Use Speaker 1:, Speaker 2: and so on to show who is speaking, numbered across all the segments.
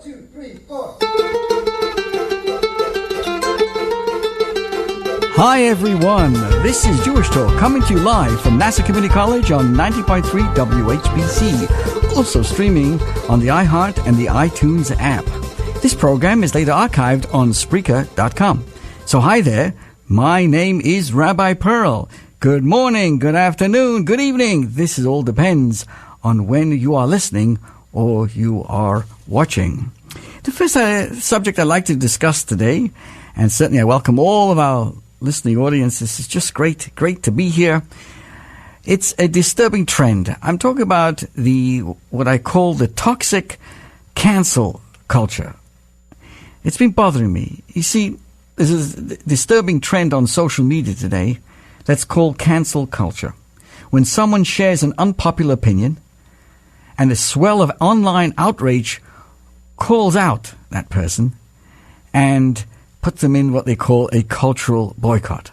Speaker 1: 2, 3, 4.
Speaker 2: Hi everyone, this is Jewish Talk coming to you live from Nassau Community College on 90.3 WHPC, also streaming on the iHeart and the iTunes app. This program is later archived on Spreaker.com. So hi there, my name is Rabbi Pearl. Good morning, good afternoon, good evening. This all depends on when you are listening or you are watching. The first subject I'd like to discuss today, and certainly I welcome all of our listening audience. This is just great to be here. It's a disturbing trend. I'm talking about what I call the toxic cancel culture. It's been bothering me. You see, there's a disturbing trend on social media today that's called cancel culture. When someone shares an unpopular opinion and a swell of online outrage calls out that person and put them in what they call a cultural boycott.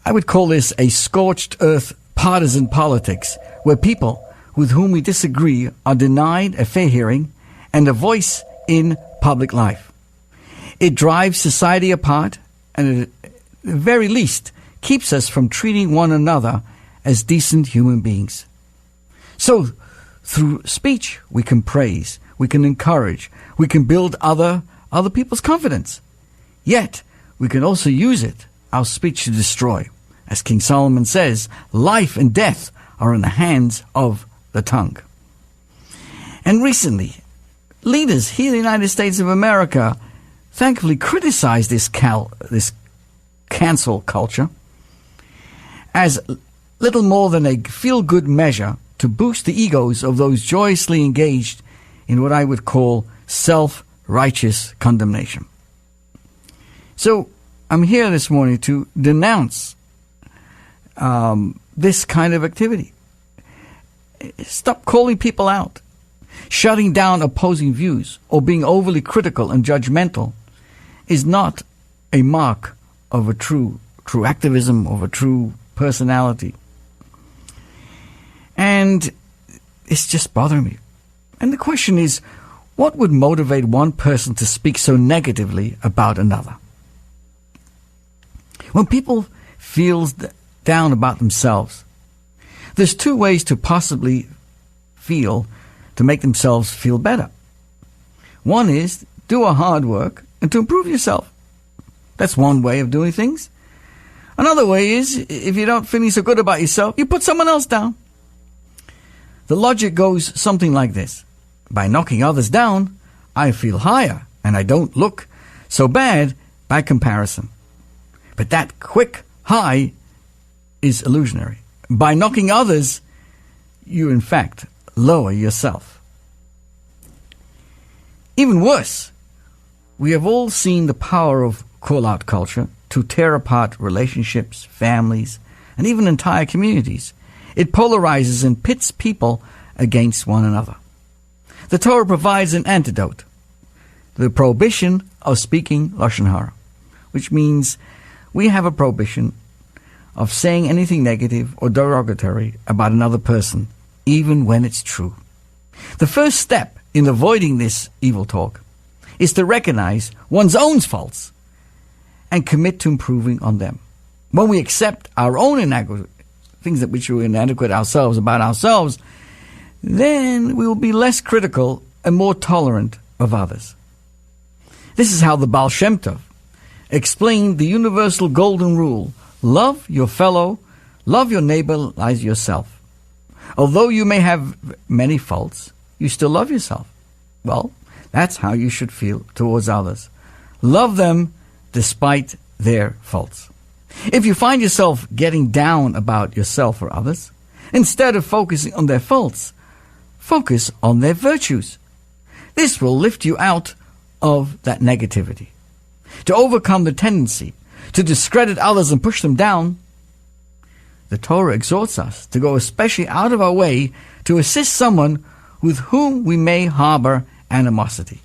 Speaker 2: I would call this a scorched earth partisan politics, where people with whom we disagree are denied a fair hearing and a voice in public life. It drives society apart and at the very least keeps us from treating one another as decent human beings. So, through speech, we can praise, we can encourage, we can build other people's confidence. Yet, we can also use it, our speech, to destroy. As King Solomon says, life and death are in the hands of the tongue. And recently, leaders here in the United States of America thankfully criticized this cancel culture as little more than a feel-good measure to boost the egos of those joyously engaged in what I would call self-righteous condemnation. So I'm here this morning to denounce this kind of activity. Stop calling people out, shutting down opposing views, or being overly critical and judgmental is not a mark of a true activism, of a true personality. And it's just bothering me. And the question is, what would motivate one person to speak so negatively about another? When people feel down about themselves, there's two ways to possibly feel to make themselves feel better. One is do a hard work and to improve yourself. That's one way of doing things. Another way is, if you don't feel so good about yourself, you put someone else down. The logic goes something like this. By knocking others down, I feel higher and I don't look so bad by comparison. But that quick high is illusionary. By knocking others, you in fact lower yourself. Even worse, we have all seen the power of call-out culture to tear apart relationships, families, and even entire communities. It polarizes and pits people against one another. The Torah provides an antidote, the prohibition of speaking Lashon Hara, which means we have a prohibition of saying anything negative or derogatory about another person, even when it's true. The first step in avoiding this evil talk is to recognize one's own faults and commit to improving on them. When we accept our own things that which we're inadequate ourselves about ourselves, then we will be less critical and more tolerant of others. This is how the Baal Shem Tov explained the universal golden rule: love your fellow, love your neighbor as yourself. Although you may have many faults, you still love yourself. Well, that's how you should feel towards others. Love them despite their faults. If you find yourself getting down about yourself or others, instead of focusing on their faults, focus on their virtues. This will lift you out of that negativity. To overcome the tendency to discredit others and push them down, the Torah exhorts us to go especially out of our way to assist someone with whom we may harbor animosity.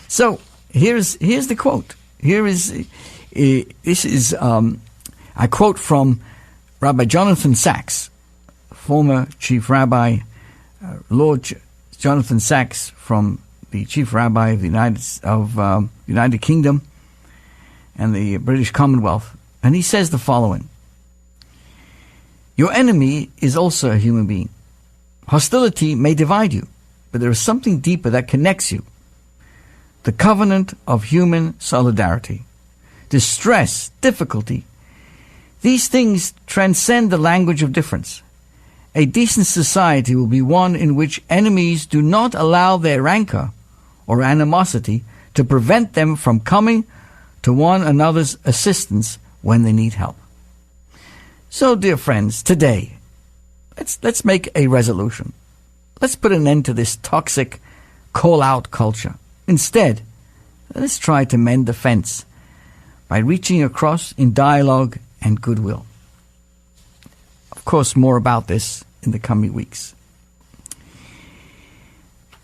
Speaker 2: So here's the quote. I quote from Rabbi Jonathan Sachs, former chief rabbi, Lord Jonathan Sacks, from the Chief Rabbi of the United Kingdom and the British Commonwealth, and he says the following: your enemy is also a human being. Hostility may divide you, but there is something deeper that connects you. The covenant of human solidarity. Distress, difficulty, these things transcend the language of difference. A decent society will be one in which enemies do not allow their rancor or animosity to prevent them from coming to one another's assistance when they need help. So, dear friends, today, let's make a resolution. Let's put an end to this toxic call-out culture. Instead, let's try to mend the fence by reaching across in dialogue and goodwill. Of course, more about this in the coming weeks.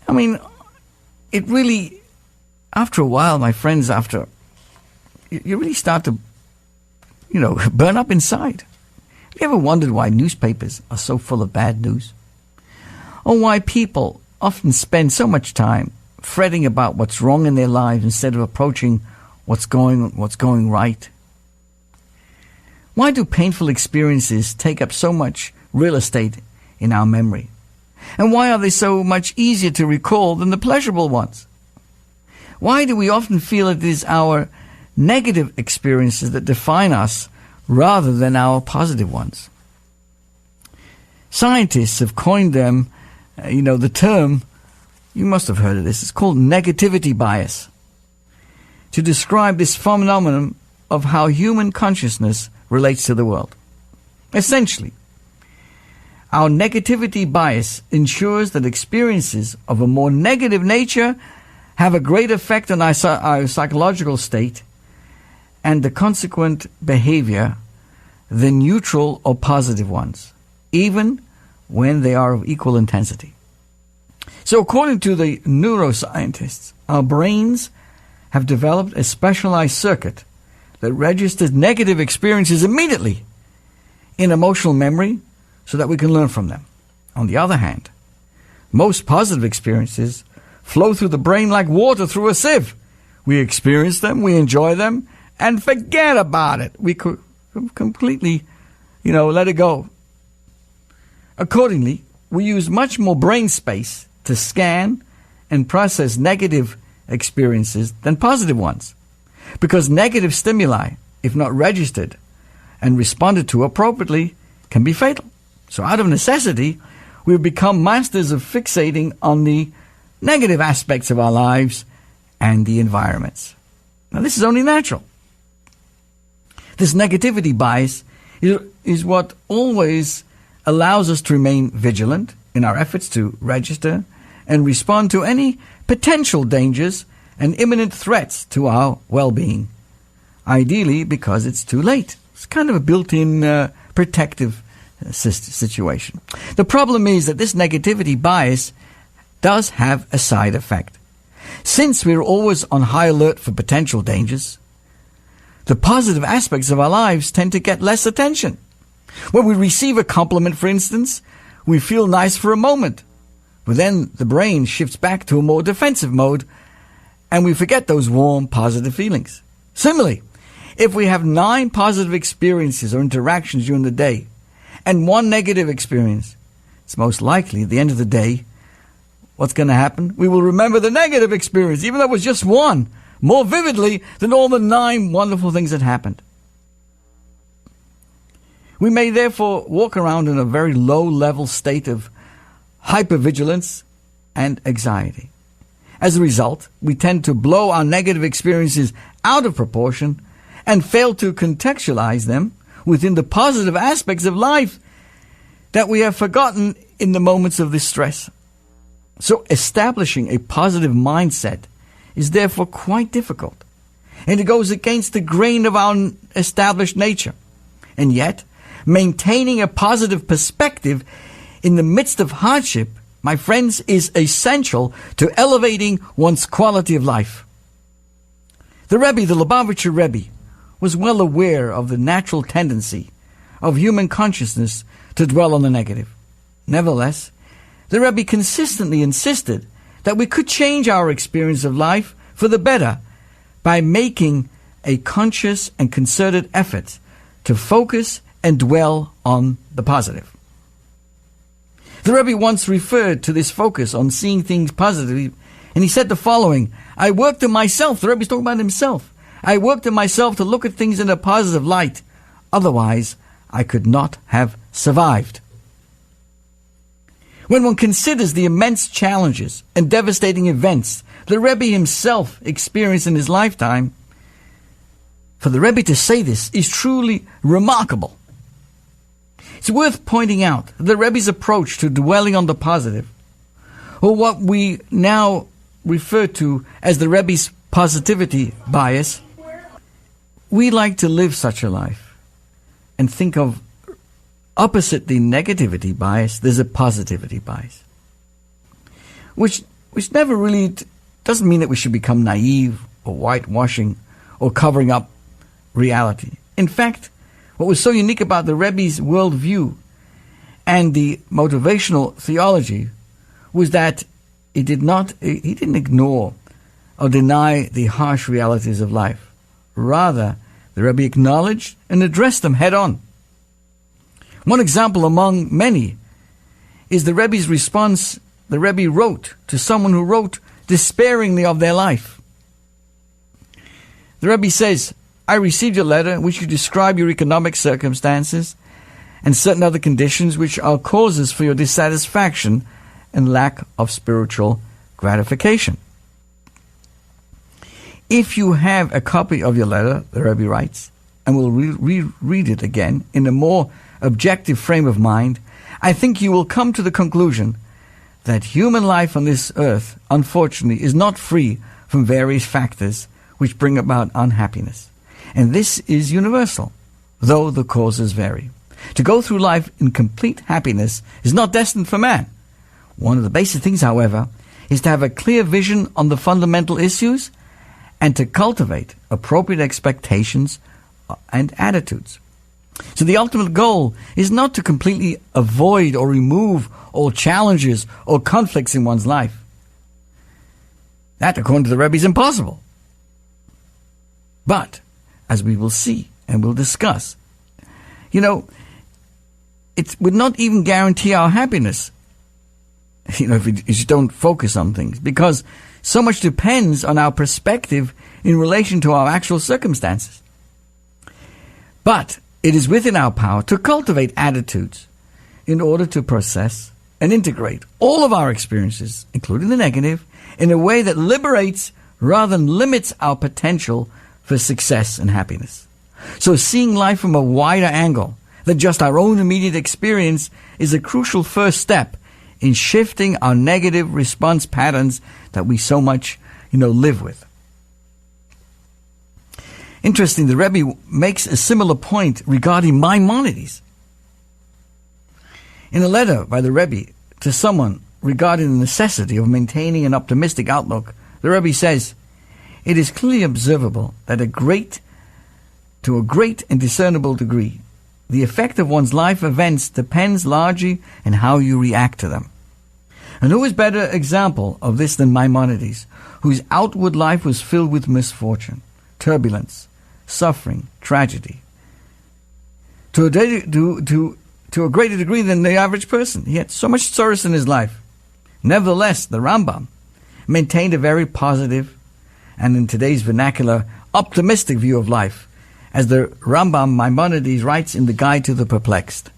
Speaker 2: I mean, it really, after a while, my friends, you really start to, burn up inside. Have you ever wondered why newspapers are so full of bad news? Or why people often spend so much time fretting about what's wrong in their lives instead of approaching what's going right? Why do painful experiences take up so much real estate in our memory? And why are they so much easier to recall than the pleasurable ones? Why do we often feel it is our negative experiences that define us rather than our positive ones? Scientists have coined them, the term, you must have heard of this, it's called negativity bias, to describe this phenomenon of how human consciousness relates to the world. Essentially, our negativity bias ensures that experiences of a more negative nature have a great effect on our psychological state and the consequent behavior than neutral or positive ones, even when they are of equal intensity. So according to the neuroscientists, our brains have developed a specialized circuit that registers negative experiences immediately in emotional memory so that we can learn from them. On the other hand, most positive experiences flow through the brain like water through a sieve. We experience them, we enjoy them, and forget about it. We completely, let it go. Accordingly, we use much more brain space to scan and process negative experiences than positive ones, because negative stimuli, if not registered and responded to appropriately, can be fatal. So out of necessity, we've become masters of fixating on the negative aspects of our lives and the environments. Now, this is only natural. This negativity bias is what always allows us to remain vigilant in our efforts to register and respond to any potential dangers and imminent threats to our well-being, ideally because it's too late. It's kind of a built-in protective situation. The problem is that this negativity bias does have a side effect. Since we're always on high alert for potential dangers, the positive aspects of our lives tend to get less attention. When we receive a compliment, for instance, we feel nice for a moment, but then the brain shifts back to a more defensive mode and we forget those warm, positive feelings. Similarly, if we have 9 positive experiences or interactions during the day and 1 negative experience, it's most likely at the end of the day, what's going to happen? We will remember the negative experience, even though it was just 1, more vividly than all the 9 wonderful things that happened. We may therefore walk around in a very low-level state of hypervigilance and anxiety. As a result, we tend to blow our negative experiences out of proportion and fail to contextualize them within the positive aspects of life that we have forgotten in the moments of this stress. So establishing a positive mindset is therefore quite difficult, and it goes against the grain of our established nature. And yet, maintaining a positive perspective in the midst of hardship, my friends, is essential to elevating one's quality of life. The Lubavitcher Rebbe, was well aware of the natural tendency of human consciousness to dwell on the negative. Nevertheless, The Rebbe consistently insisted that we could change our experience of life for the better by making a conscious and concerted effort to focus and dwell on the positive. The Rebbe once referred to this focus on seeing things positively, and he said the following: I worked in myself, the Rebbe's talking about himself, I worked in myself to look at things in a positive light. Otherwise, I could not have survived. When one considers the immense challenges and devastating events the Rebbe himself experienced in his lifetime, for the Rebbe to say this is truly remarkable. It's worth pointing out the Rebbe's approach to dwelling on the positive, or what we now refer to as the Rebbe's positivity bias. We like to live such a life and think of opposite the negativity bias, there's a positivity bias, which never really doesn't mean that we should become naive or whitewashing or covering up reality. In fact, what was so unique about the Rebbe's worldview and the motivational theology was that he didn't ignore or deny the harsh realities of life. Rather, the Rebbe acknowledged and addressed them head on. One example among many is the Rebbe's response the Rebbe wrote to someone who wrote despairingly of their life. The Rebbe says, I received your letter in which you describe your economic circumstances and certain other conditions which are causes for your dissatisfaction and lack of spiritual gratification. If you have a copy of your letter, the Rebbe writes, and will reread it again in a more objective frame of mind, I think you will come to the conclusion that human life on this earth, unfortunately, is not free from various factors which bring about unhappiness. And this is universal, though the causes vary. To go through life in complete happiness is not destined for man. One of the basic things, however, is to have a clear vision on the fundamental issues and to cultivate appropriate expectations and attitudes. So the ultimate goal is not to completely avoid or remove all challenges or conflicts in one's life. That, according to the Rebbe, is impossible. But, as we will see and will discuss, it would not even guarantee our happiness, if we just don't focus on things, because so much depends on our perspective in relation to our actual circumstances. But it is within our power to cultivate attitudes in order to process and integrate all of our experiences, including the negative, in a way that liberates rather than limits our potential for success and happiness. So seeing life from a wider angle than just our own immediate experience is a crucial first step in shifting our negative response patterns that we so much, live with. Interesting, the Rebbe makes a similar point regarding Maimonides. In a letter by the Rebbe to someone regarding the necessity of maintaining an optimistic outlook, the Rebbe says, it is clearly observable that to a great and discernible degree, the effect of one's life events depends largely on how you react to them. And who is better example of this than Maimonides, whose outward life was filled with misfortune, turbulence, suffering, tragedy, to a greater degree than the average person. He had so much sorrows in his life. Nevertheless, the Rambam maintained a very positive and, in today's vernacular, optimistic view of life, as the Rambam Maimonides writes in the Guide to the Perplexed.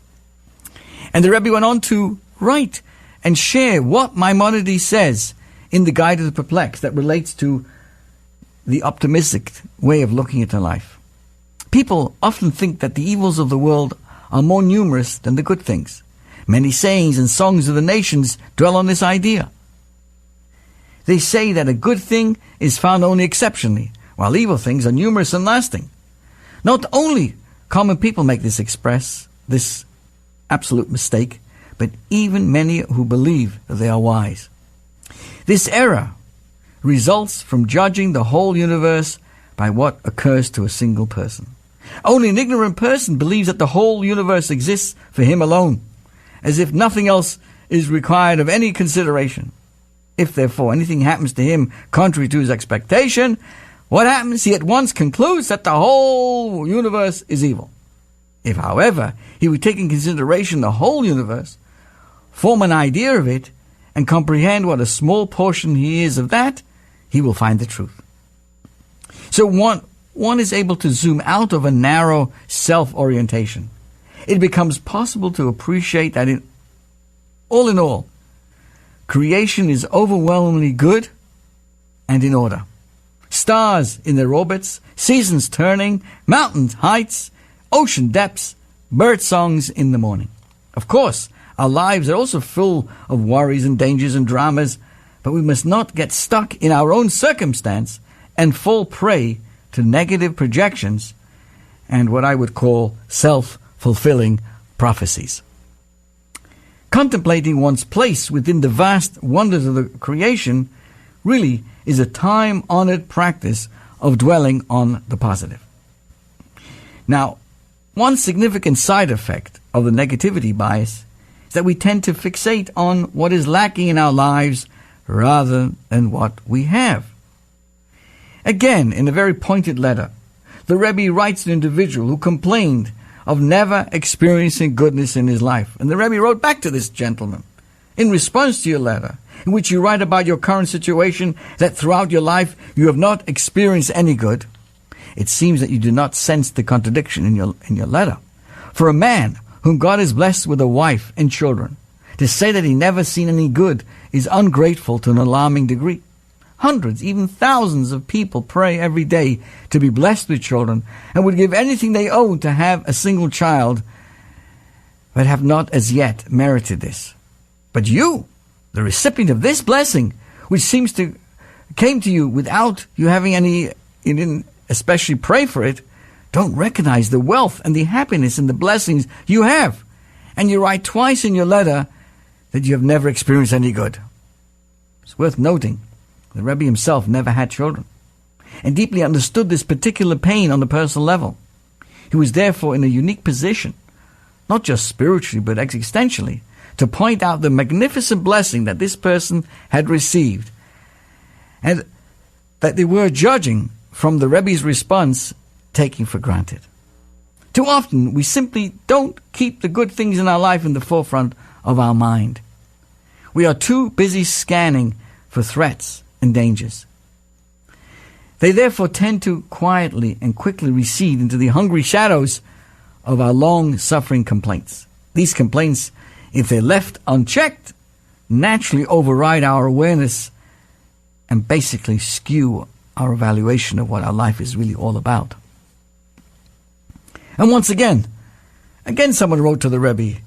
Speaker 2: And the Rebbe went on to write and share what Maimonides says in the Guide to the Perplexed that relates to the optimistic way of looking at life. People often think that the evils of the world are more numerous than the good things. Many sayings and songs of the nations dwell on this idea. They say that a good thing is found only exceptionally, while evil things are numerous and lasting. Not only common people make this absolute mistake, but even many who believe that they are wise. This error results from judging the whole universe by what occurs to a single person. Only an ignorant person believes that the whole universe exists for him alone, as if nothing else is required of any consideration. If, therefore, anything happens to him contrary to his expectation, what happens? He at once concludes that the whole universe is evil. If, however, he would take in consideration the whole universe, form an idea of it, and comprehend what a small portion he is of that, he will find the truth. So one is able to zoom out of a narrow self-orientation. It becomes possible to appreciate that in all, creation is overwhelmingly good and in order. Stars in their orbits, seasons turning, mountain heights, ocean depths, bird songs in the morning. Of course, our lives are also full of worries and dangers and dramas, but we must not get stuck in our own circumstance and fall prey to negative projections and what I would call self-fulfilling prophecies. Contemplating one's place within the vast wonders of the creation really is a time-honored practice of dwelling on the positive. Now, one significant side effect of the negativity bias is that we tend to fixate on what is lacking in our lives rather than what we have. Again, in a very pointed letter, the Rebbe writes to an individual who complained of never experiencing goodness in his life. And the Rebbe wrote back to this gentleman in response to your letter, in which you write about your current situation, that throughout your life you have not experienced any good. It seems that you do not sense the contradiction in your letter. For a man whom God has blessed with a wife and children, to say that he never seen any good is ungrateful to an alarming degree. Hundreds, even thousands of people pray every day to be blessed with children and would give anything they own to have a single child, but have not as yet merited this. But you, the recipient of this blessing, which seems to came to you without you having any, you didn't especially pray for it, don't recognize the wealth and the happiness and the blessings you have. And you write twice in your letter that you have never experienced any good. It's worth noting the Rebbe himself never had children and deeply understood this particular pain on the personal level. He was therefore in a unique position, not just spiritually but existentially, to point out the magnificent blessing that this person had received, and that they were judging from the Rebbe's response, taking for granted. Too often we simply don't keep the good things in our life in the forefront of our mind. We are too busy scanning for threats and dangers. They therefore tend to quietly and quickly recede into the hungry shadows of our long-suffering complaints. These complaints, if they're left unchecked, naturally override our awareness and basically skew our evaluation of what our life is really all about. And once again someone wrote to the Rebbe,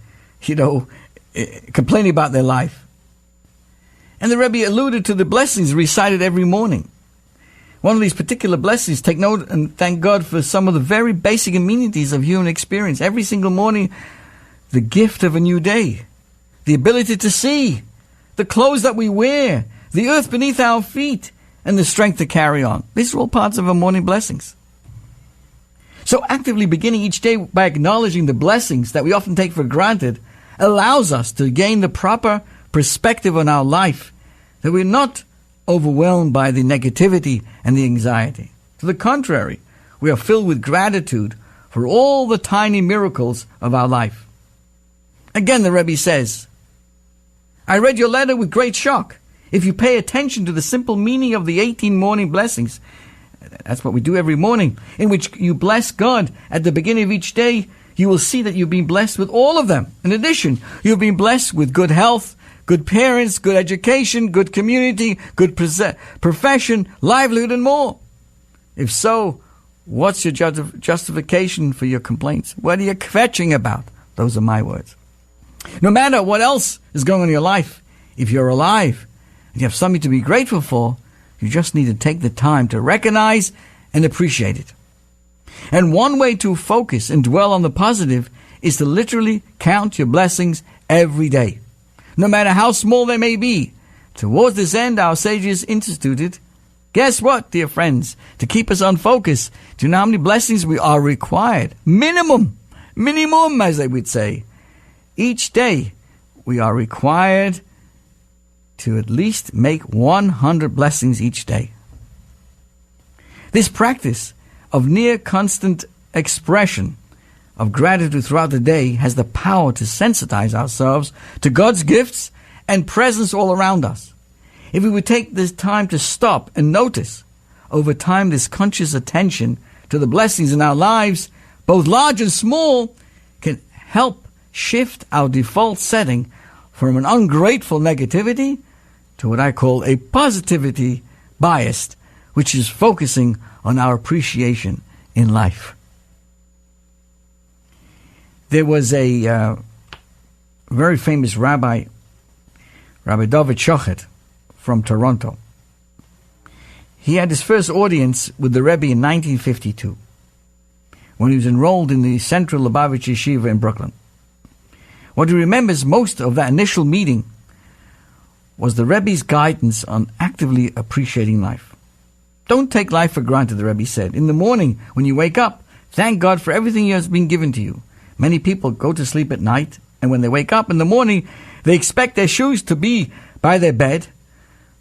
Speaker 2: complaining about their life. And the Rebbe alluded to the blessings recited every morning. One of these particular blessings, take note and thank God for some of the very basic amenities of human experience. Every single morning, the gift of a new day, the ability to see, the clothes that we wear, the earth beneath our feet, and the strength to carry on. These are all parts of our morning blessings. So actively beginning each day by acknowledging the blessings that we often take for granted allows us to gain the proper perspective on our life, that we're not overwhelmed by the negativity and the anxiety. To the contrary, we are filled with gratitude for all the tiny miracles of our life. Again, the Rebbe says, I read your letter with great shock. If you pay attention to the simple meaning of the 18 morning blessings, that's what we do every morning, in which you bless God at the beginning of each day, you will see that you've been blessed with all of them. In addition, you've been blessed with good health, good parents, good education, good community, good profession, livelihood, and more. If so, what's your justification for your complaints? What are you kvetching about? Those are my words. No matter what else is going on in your life, if you're alive and you have something to be grateful for, you just need to take the time to recognize and appreciate it. And one way to focus and dwell on the positive is to literally count your blessings every day, no matter how small they may be. Towards this end, our sages instituted, guess what, dear friends, to keep us on focus. Do you know how many blessings we are required? Minimum, as they would say. Each day, we are required to at least make 100 blessings each day. This practice of near constant expression of gratitude throughout the day has the power to sensitize ourselves to God's gifts and presence all around us. If we would take this time to stop and notice, over time this conscious attention to the blessings in our lives, both large and small, can help shift our default setting from an ungrateful negativity to what I call a positivity biased, which is focusing on our appreciation in life. There was a very famous Rabbi David Shochet from Toronto. He had his first audience with the Rebbe in 1952, when he was enrolled in the Central Lubavitch Yeshiva in Brooklyn. What he remembers most of that initial meeting was the Rebbe's guidance on actively appreciating life. Don't take life for granted, the Rebbe said. In the morning, when you wake up, thank God for everything has been given to you. Many people go to sleep at night, and when they wake up in the morning, they expect their shoes to be by their bed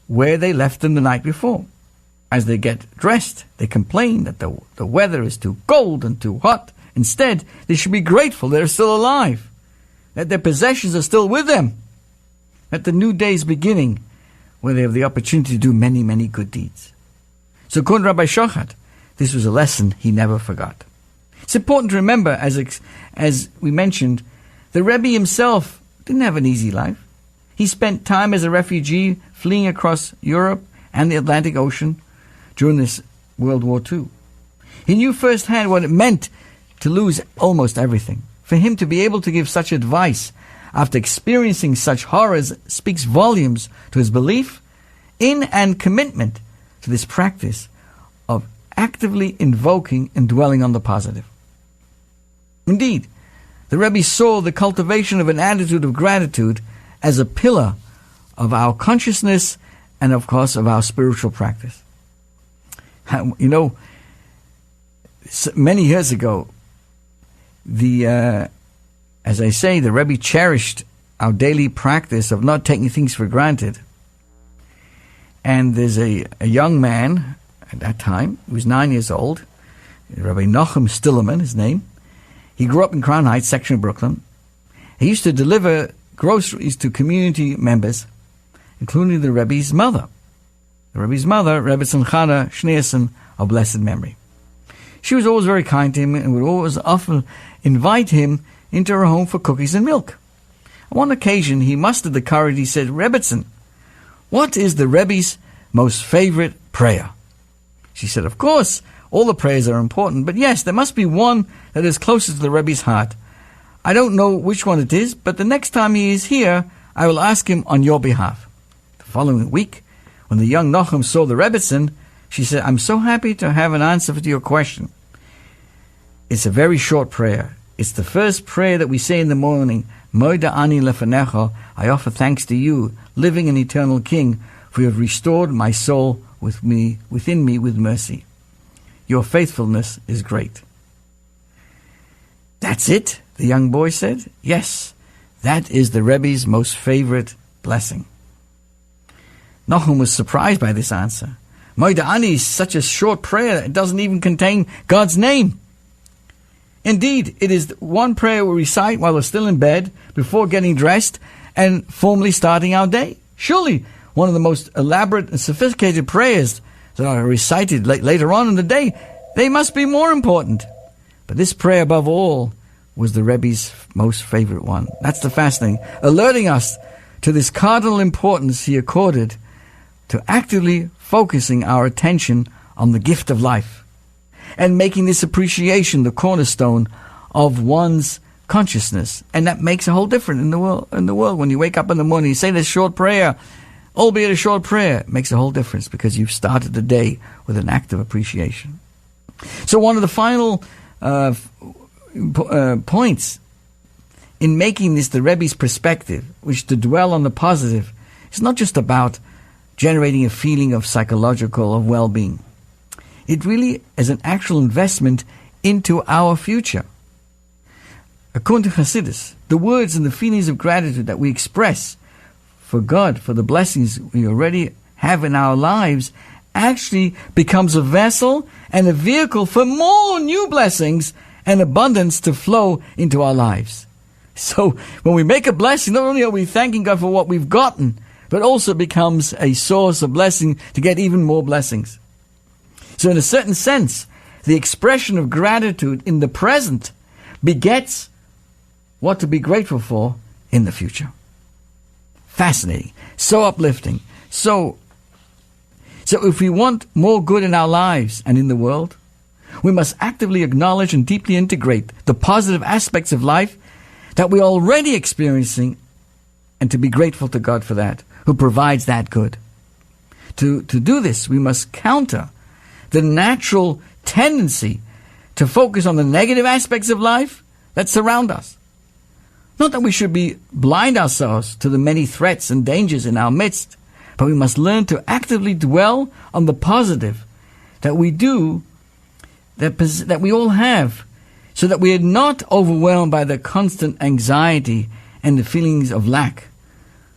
Speaker 2: where they left them the night before. As they get dressed, they complain that the weather is too cold and too hot. Instead, they should be grateful they're still alive, that their possessions are still with them, that the new day is beginning, where they have the opportunity to do many, many good deeds. So according to Rabbi Shochet, this was a lesson he never forgot. It's important to remember, as we mentioned, the Rebbe himself didn't have an easy life. He spent time as a refugee fleeing across Europe and the Atlantic Ocean during this World War II. He knew firsthand what it meant to lose almost everything. For him to be able to give such advice after experiencing such horrors speaks volumes to his belief in and commitment to this practice of actively invoking and dwelling on the positive. Indeed, the Rebbe saw the cultivation of an attitude of gratitude as a pillar of our consciousness and, of course, of our spiritual practice. You know, many years ago, as I say, the Rebbe cherished our daily practice of not taking things for granted. And there's a young man at that time, who was 9 years old, Rabbi Nachum Stillerman, his name. He grew up in Crown Heights, section of Brooklyn. He used to deliver groceries to community members, including the Rebbe's mother. The Rebbe's mother, Rebbetzin Chana Schneerson, of blessed memory. She was always very kind to him and would always often invite him into her home for cookies and milk. On one occasion, he mustered the courage. He said, "Rebbetzin, what is the Rebbe's most favorite prayer?" She said, "Of course, all the prayers are important, but yes, there must be one that is closest to the Rebbe's heart. I don't know which one it is, but the next time he is here, I will ask him on your behalf." The following week, when the young Nachum saw the Rebbetzin, she said, "I'm so happy to have an answer to your question. It's a very short prayer. It's the first prayer that we say in the morning. Moida ani lefanecha, I offer thanks to you, living and eternal King, for you have restored my soul within me with mercy. Your faithfulness is great." "That's it?" the young boy said. "Yes, that is the Rebbe's most favorite blessing." Nachum was surprised by this answer. Moida ani is such a short prayer that it doesn't even contain God's name. Indeed, it is one prayer we recite while we're still in bed, before getting dressed and formally starting our day. Surely, one of the most elaborate and sophisticated prayers that are recited later on in the day, they must be more important. But this prayer, above all, was the Rebbe's most favorite one. That's the fascinating, alerting us to this cardinal importance he accorded to actively focusing our attention on the gift of life, and making this appreciation the cornerstone of one's consciousness. And that makes a whole difference in the world. When you wake up in the morning, you say this short prayer, albeit a short prayer, it makes a whole difference because you've started the day with an act of appreciation. So one of the final points in making this the Rebbe's perspective, which to dwell on the positive, is not just about generating a feeling of psychological well-being. It really is an actual investment into our future. According to Hasidus, the words and the feelings of gratitude that we express for God, for the blessings we already have in our lives, actually becomes a vessel and a vehicle for more new blessings and abundance to flow into our lives. So when we make a blessing, not only are we thanking God for what we've gotten, but also becomes a source of blessing to get even more blessings. So in a certain sense, the expression of gratitude in the present begets what to be grateful for in the future. Fascinating. So uplifting. So if we want more good in our lives and in the world, we must actively acknowledge and deeply integrate the positive aspects of life that we're already experiencing, and to be grateful to God for that, who provides that good. To do this, we must counter the natural tendency to focus on the negative aspects of life that surround us. Not that we should be blind ourselves to the many threats and dangers in our midst, but we must learn to actively dwell on the positive that we do, that we all have, so that we are not overwhelmed by the constant anxiety and the feelings of lack,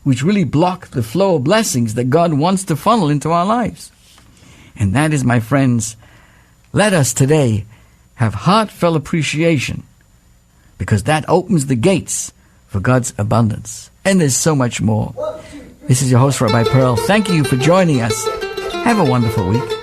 Speaker 2: which really block the flow of blessings that God wants to funnel into our lives. And that is, my friends, let us today have heartfelt appreciation, because that opens the gates for God's abundance. And there's so much more. This is your host, Rabbi Pearl. Thank you for joining us. Have a wonderful week.